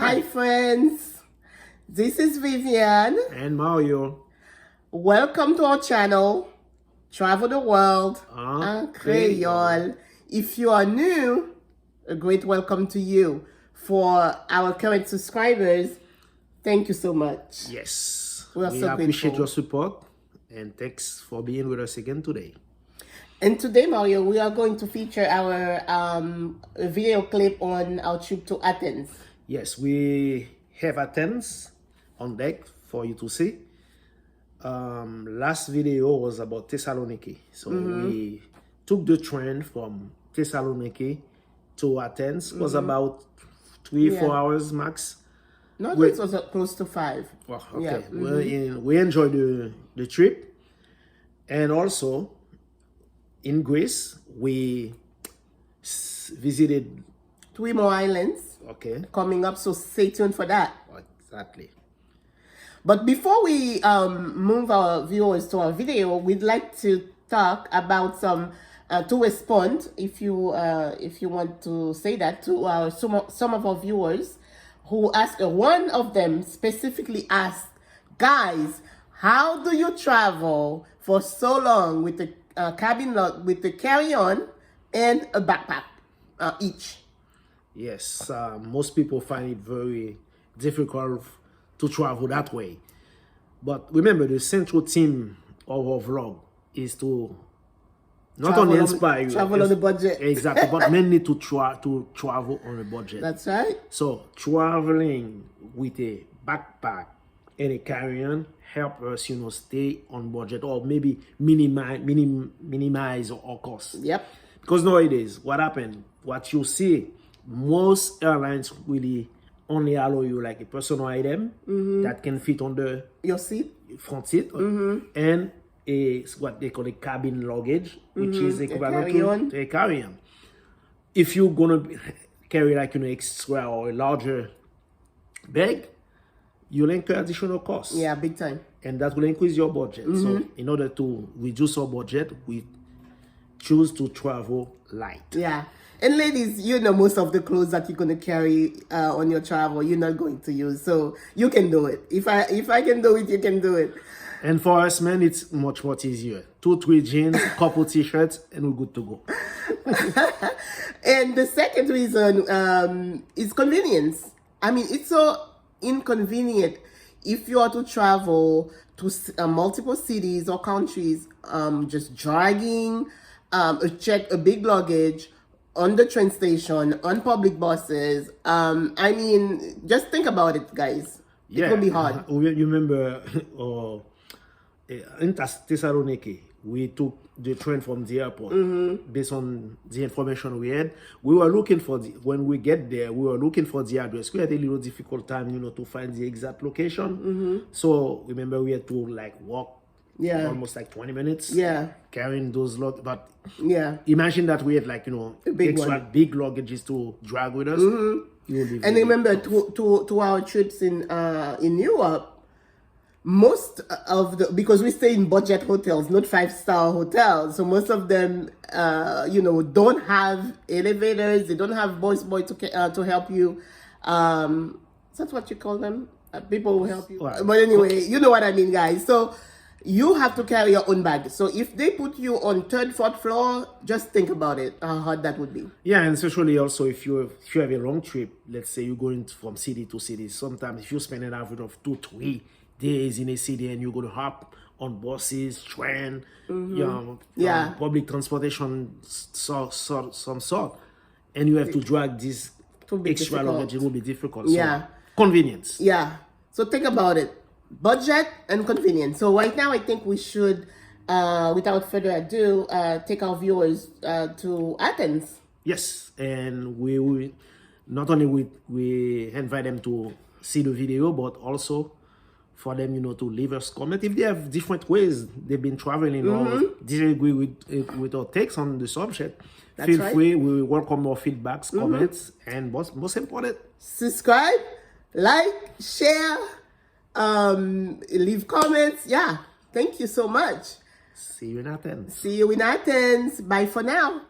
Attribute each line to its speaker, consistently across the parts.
Speaker 1: Hi friends, this is Vivian
Speaker 2: and Mario.
Speaker 1: Welcome to our channel, Travel the World
Speaker 2: en
Speaker 1: Creole. If you are new, a great welcome to you. For our current subscribers, thank you so much.
Speaker 2: Yes,
Speaker 1: we
Speaker 2: appreciate
Speaker 1: grateful.
Speaker 2: Your support, and thanks for being with us again today.
Speaker 1: And today, Mario, we are going to feature our video clip on our trip to Athens.
Speaker 2: Yes, we have Athens on deck for you to see. Last video was about Thessaloniki. So we took the train from Thessaloniki to Athens. It was about 3-4 hours max.
Speaker 1: No, it was close to 5.
Speaker 2: Well, okay. Yeah. We enjoyed the trip. And also, in Greece, we visited
Speaker 1: 3 more islands.
Speaker 2: Okay.
Speaker 1: Coming up, so stay tuned for that.
Speaker 2: Exactly.
Speaker 1: But before we move our viewers to our video, we'd like to talk about some to respond, if you want to say that, to our some of our viewers who asked. One of them specifically asked, guys, how do you travel for so long with the cabin log, with the carry-on and a backpack each?
Speaker 2: Yes, most people find it very difficult to travel that way. But remember, the central theme of our vlog is to not
Speaker 1: travel
Speaker 2: only inspire you,
Speaker 1: travel on a budget.
Speaker 2: Exactly, but mainly to travel on a budget.
Speaker 1: That's right.
Speaker 2: So traveling with a backpack and a carry-on help us, stay on budget, or maybe minimize our costs.
Speaker 1: Yep.
Speaker 2: Because nowadays, what you see, most airlines really only allow you like a personal item that can fit on
Speaker 1: your seat,
Speaker 2: front seat, and what they call a cabin luggage, which is equivalent to a carry-on. If you're gonna carry like extra or a larger bag, you'll incur additional costs.
Speaker 1: Yeah, big time.
Speaker 2: And that will increase your budget. So in order to reduce our budget, we choose to travel light.
Speaker 1: Yeah. And ladies, most of the clothes that you're going to carry on your travel, you're not going to use. So you can do it. If I can do it, you can do it.
Speaker 2: And for us men, it's much easier. 2-3 jeans, couple t-shirts, and we're good to go.
Speaker 1: And the second reason is convenience. I mean, it's so inconvenient if you are to travel to multiple cities or countries, just dragging a big luggage on the train station, on public buses. I mean, just think about it, guys.
Speaker 2: Yeah.
Speaker 1: It will be hard.
Speaker 2: You remember in Thessaloniki, we took the train from the airport. Based on the information we had, we were looking for when we get there, we were looking for the address. We had a little difficult time, to find the exact location. So remember, we had to walk almost 20 minutes.
Speaker 1: Yeah.
Speaker 2: Carrying those luggage. But
Speaker 1: yeah,
Speaker 2: imagine that we had big luggages to drag with us.
Speaker 1: And remember, to our trips in Europe, most of because we stay in budget hotels, not 5-star hotels, so most of them don't have elevators. They don't have boy to help you. That's what you call them, people who help you. Right. But anyway, you know what I mean, guys. So you have to carry your own bag. So if they put you on 3rd, 4th floor, just think about it, how hard that would be.
Speaker 2: Yeah, and especially also if you have a long trip, let's say you're going from city to city. Sometimes if you spend an average of 2-3 days in a city and you're going to hop on buses, train, public transportation, some sort, and you have to drag this extra luggage, it will be difficult.
Speaker 1: Yeah.
Speaker 2: So, convenience.
Speaker 1: Yeah. So think about it. Budget and convenience. So right now, I think we should, without further ado, take our viewers to Athens.
Speaker 2: Yes, and we not only we invite them to see the video, but also for them, to leave us comment if they have different ways they've been traveling or disagree with our takes on the subject.
Speaker 1: That's
Speaker 2: Feel
Speaker 1: right.
Speaker 2: free. We welcome more feedbacks, comments, and most important,
Speaker 1: subscribe, like, share. Leave comments. Yeah, thank you so much.
Speaker 2: See you in Athens.
Speaker 1: See you in Athens. Bye for now.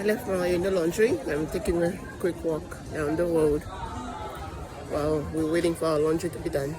Speaker 1: I left my in the laundry. I'm taking a quick walk down the road while we're waiting for our laundry to be done.